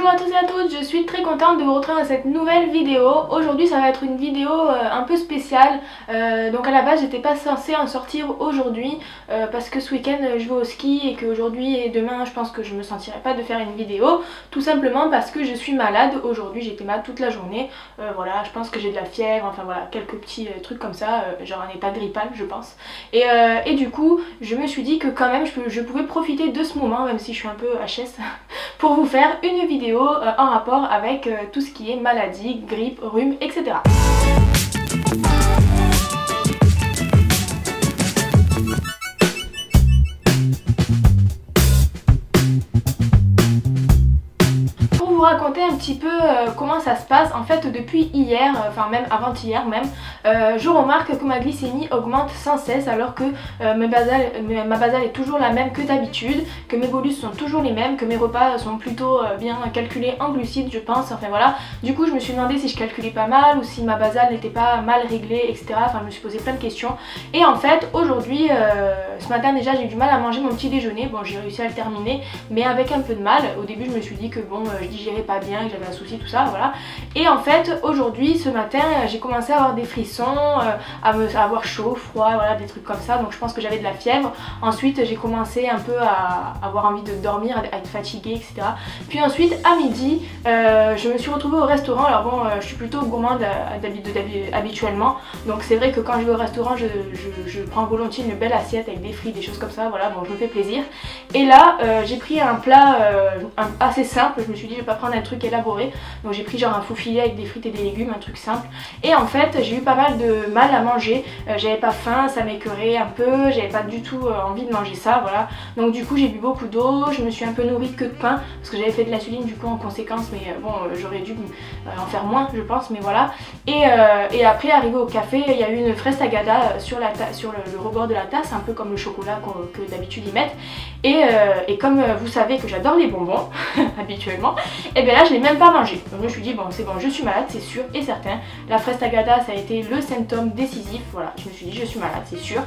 Bonjour à tous et à toutes, je suis très contente de vous retrouver dans cette nouvelle vidéo. Aujourd'hui ça va être une vidéo un peu spéciale, donc à la base j'étais pas censée en sortir aujourd'hui parce que ce week-end je vais au ski et qu'aujourd'hui et demain je pense que je me sentirai pas de faire une vidéo, tout simplement parce que je suis malade. Aujourd'hui j'étais malade toute la journée, voilà, je pense que j'ai de la fièvre, enfin voilà, quelques petits trucs comme ça, genre un état grippal je pense. Et du coup je me suis dit que quand même je pouvais profiter de ce moment, même si je suis un peu HS, pour vous faire une vidéo en rapport avec tout ce qui est maladie, grippe, rhume, etc. Vous raconter un petit peu comment ça se passe en fait depuis hier, enfin même avant-hier même, je remarque que ma glycémie augmente sans cesse alors que ma basale est toujours la même que d'habitude, que mes bolus sont toujours les mêmes, que mes repas sont plutôt bien calculés en glucides je pense, enfin voilà. Du coup je me suis demandé si je calculais pas mal ou si ma basale n'était pas mal réglée, etc. Enfin je me suis posé plein de questions et en fait aujourd'hui, ce matin déjà j'ai eu du mal à manger mon petit déjeuner. Bon, j'ai réussi à le terminer mais avec un peu de mal. Au début je me suis dit que bon, je digérais pas bien, que j'avais un souci, tout ça, voilà. Et en fait aujourd'hui, ce matin, j'ai commencé à avoir des frissons, à avoir chaud, froid, voilà, des trucs comme ça. Donc je pense que j'avais de la fièvre. Ensuite j'ai commencé un peu à avoir envie de dormir, à être fatiguée, etc. Puis ensuite à midi, je me suis retrouvée au restaurant. Alors bon, je suis plutôt gourmande habituellement, donc c'est vrai que quand je vais au restaurant, je prends volontiers une belle assiette avec des frites, des choses comme ça, voilà, bon je me fais plaisir. Et là j'ai pris un plat assez simple. Je me suis dit je vais pas prendre un truc élaboré, donc j'ai pris genre un faux filet avec des frites et des légumes, un truc simple. Et en fait j'ai eu pas mal de mal à manger, j'avais pas faim, ça m'écœurait un peu, j'avais pas du tout envie de manger ça, voilà. Donc du coup j'ai bu beaucoup d'eau, je me suis un peu nourrie que de pain parce que j'avais fait de l'insuline du coup en conséquence, mais bon j'aurais dû en faire moins je pense, mais voilà. Et après arrivé au café, il y a eu une fraise tagada sur le rebord de la tasse, un peu comme le chocolat que d'habitude ils mettent. Et comme vous savez que j'adore les bonbons habituellement, et bien là je l'ai même pas mangé. Donc je me suis dit bon c'est bon, je suis malade, c'est sûr et certain. La fraise tagada ça a été le symptôme décisif, voilà, je me suis dit je suis malade, c'est sûr.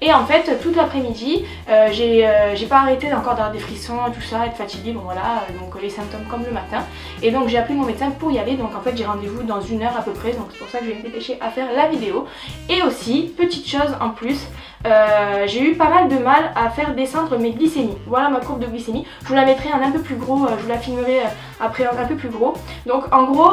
Et en fait toute l'après-midi j'ai pas arrêté encore d'avoir des frissons, tout ça, être fatiguée, bon voilà, donc les symptômes comme le matin. Et donc j'ai appelé mon médecin pour y aller, donc en fait j'ai rendez-vous dans 1 heure à peu près, donc c'est pour ça que je vais me dépêcher à faire la vidéo. Et aussi, petite chose en plus, j'ai eu pas mal de mal à faire descendre mes glycémies. Voilà ma courbe de glycémie, je vous la mettrai en un peu plus gros, je vous la filmerai après un peu plus gros. Donc en gros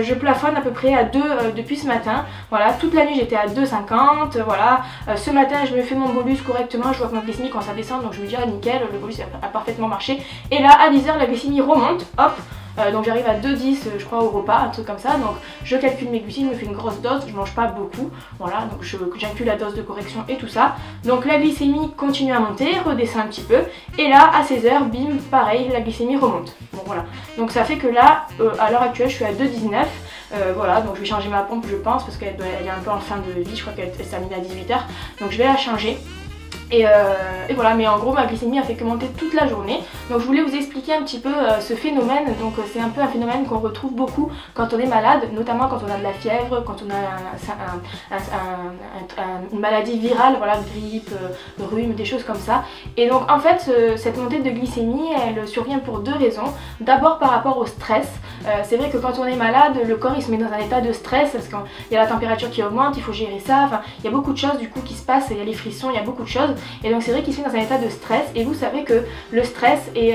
je plafonne à peu près à 2 depuis ce matin, voilà, toute la nuit j'étais à 2,50, voilà. Ce matin je me fais mon bolus correctement, je vois que ma glycémie quand ça descend, donc je me dis ah nickel, le bolus a parfaitement marché. Et là à 10 h la glycémie remonte, hop. Donc j'arrive à 2,10 je crois au repas, un truc comme ça. Donc je calcule mes glucides, je me fais une grosse dose, je mange pas beaucoup, voilà, donc j'inclus la dose de correction et tout ça. Donc la glycémie continue à monter, redescend un petit peu, et là à 16 h, bim, pareil, la glycémie remonte. Bon voilà, donc ça fait que là à l'heure actuelle je suis à 2,19. Voilà, donc je vais changer ma pompe je pense parce qu'elle est un peu en fin de vie, je crois qu'elle se termine à 18 h, donc je vais la changer. Et voilà, mais en gros ma glycémie a fait que monter toute la journée. Donc je voulais vous expliquer un petit peu ce phénomène. Donc c'est un peu un phénomène qu'on retrouve beaucoup quand on est malade, notamment quand on a de la fièvre, quand on a une maladie virale, voilà, grippe, rhume, des choses comme ça. Et donc en fait cette montée de glycémie elle survient pour 2 raisons. D'abord par rapport au stress. C'est vrai que quand on est malade, le corps il se met dans un état de stress parce qu'il y a la température qui augmente, il faut gérer ça, enfin il y a beaucoup de choses du coup qui se passent, il y a les frissons, il y a beaucoup de choses. Et donc c'est vrai qu'il se met dans un état de stress, et vous savez que le stress est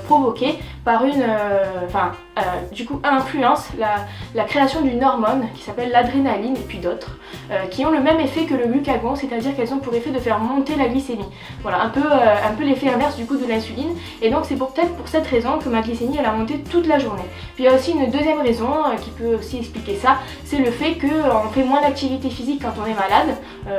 provoqué par du coup influence la création d'une hormone qui s'appelle l'adrénaline et puis d'autres qui ont le même effet que le glucagon, c'est-à-dire qu'elles ont pour effet de faire monter la glycémie. Voilà, un peu l'effet inverse du coup de l'insuline. Et donc c'est peut-être pour cette raison que ma glycémie elle a monté toute la journée. Puis il y a aussi une deuxième raison qui peut aussi expliquer ça, c'est le fait qu'on fait moins d'activité physique quand on est malade.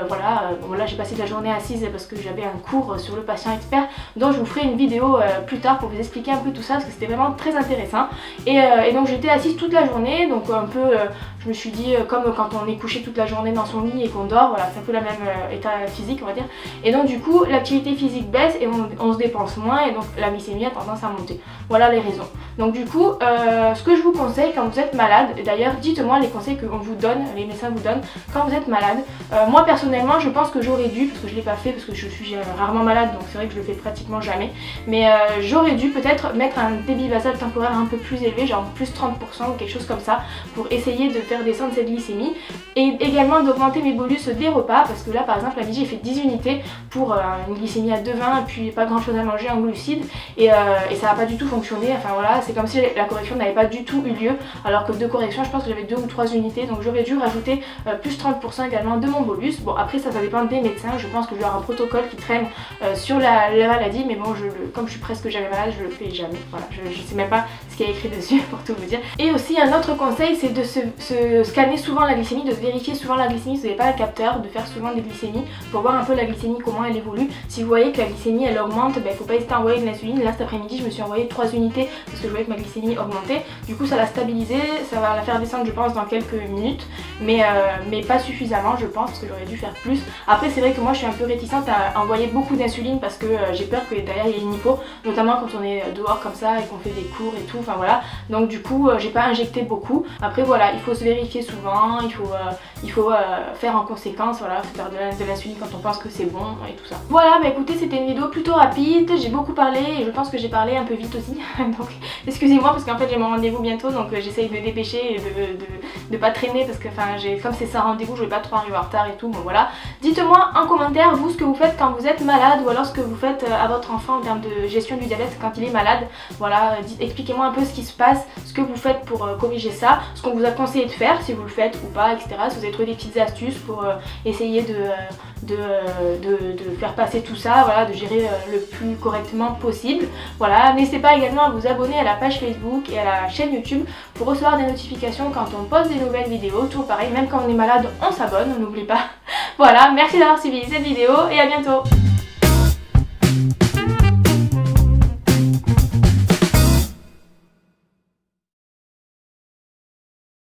Voilà, bon là j'ai passé de la journée assise parce que j'avais un cours sur le patient expert, donc je vous ferai une vidéo plus tard pour vous expliquer un peu tout ça parce que c'était vraiment très intéressant. Et donc j'étais assise toute la journée, donc un peu je me suis dit comme quand on est couché toute la journée dans son lit et qu'on dort, voilà, c'est un peu le même état physique on va dire. Et donc du coup l'activité physique baisse et on se dépense moins et donc la glycémie a tendance à monter. Voilà les raisons. Donc du coup ce que je vous conseille quand vous êtes malade, d'ailleurs dites-moi les conseils qu'on vous donne, les médecins vous donnent quand vous êtes malade. Moi personnellement je pense que j'aurais dû, parce que je l'ai pas fait parce que je suis rarement malade donc c'est vrai que je le fais pratiquement jamais, mais j'aurais dû peut-être mettre un débit basal temporaire un peu plus élevé, genre plus 30% ou quelque chose comme ça, pour essayer de faire descendre cette glycémie et également d'augmenter mes bolus des repas, parce que là par exemple à midi j'ai fait 10 unités pour une glycémie à 2,20 et puis pas grand chose à manger en glucides et ça n'a pas du tout fonctionné. Enfin voilà, c'est comme si la correction n'avait pas du tout eu lieu, alors que de correction je pense que j'avais 2 ou 3 unités, donc j'aurais dû rajouter plus 30% également de mon bolus. Bon après ça dépend des médecins, je pense que je vais avoir un protocole qui traîne sur la maladie, mais bon comme je suis presque jamais malade je le fais jamais, voilà, je sais même pas ce qu'il y a écrit dessus pour tout vous dire. Et aussi un autre conseil c'est de se scanner souvent la glycémie, de vérifier souvent la glycémie si vous n'avez pas le capteur, de faire souvent des glycémies pour voir un peu la glycémie, comment elle évolue. Si vous voyez que la glycémie elle augmente, il faut pas hésiter à envoyer de l'insuline. Là cet après-midi je me suis envoyé 3 unités parce que je voyais que ma glycémie augmentait, du coup ça l'a stabilisé, ça va la faire descendre je pense dans quelques minutes, mais pas suffisamment je pense, parce que j'aurais dû faire plus. Après c'est vrai que moi je suis un peu réticente à envoyer beaucoup d'insuline parce que j'ai peur que derrière il y ait une hypo, notamment quand on est dehors comme ça et qu'on fait des cours et tout, enfin voilà, donc du coup j'ai pas injecté beaucoup. Après voilà, il faut se vérifier souvent, il faut faire en conséquence, voilà, faire de l'insuline quand on pense que c'est bon et tout ça. Voilà, bah écoutez, c'était une vidéo plutôt rapide, j'ai beaucoup parlé et je pense que j'ai parlé un peu vite aussi, donc excusez-moi parce qu'en fait j'ai mon rendez-vous bientôt, donc j'essaye de me dépêcher et de pas traîner parce que enfin comme c'est ça rendez-vous je vais pas trop arriver en retard et tout, bon voilà. Dites-moi en commentaire vous ce que vous faites quand vous êtes malade ou alors ce que vous faites à votre enfant en termes de gestion du diabète quand il est malade, voilà, expliquez-moi un peu ce qui se passe, ce que vous faites pour corriger ça, ce qu'on vous a conseillé de faire, si vous le faites ou pas, etc. Si vous avez trouvé des petites astuces pour essayer de faire passer tout ça, voilà, de gérer le plus correctement possible. Voilà, n'hésitez pas également à vous abonner à la page Facebook et à la chaîne YouTube pour recevoir des notifications quand on poste des nouvelles vidéos. Toujours pareil, même quand on est malade, on s'abonne, on n'oublie pas. Voilà, merci d'avoir suivi cette vidéo et à bientôt.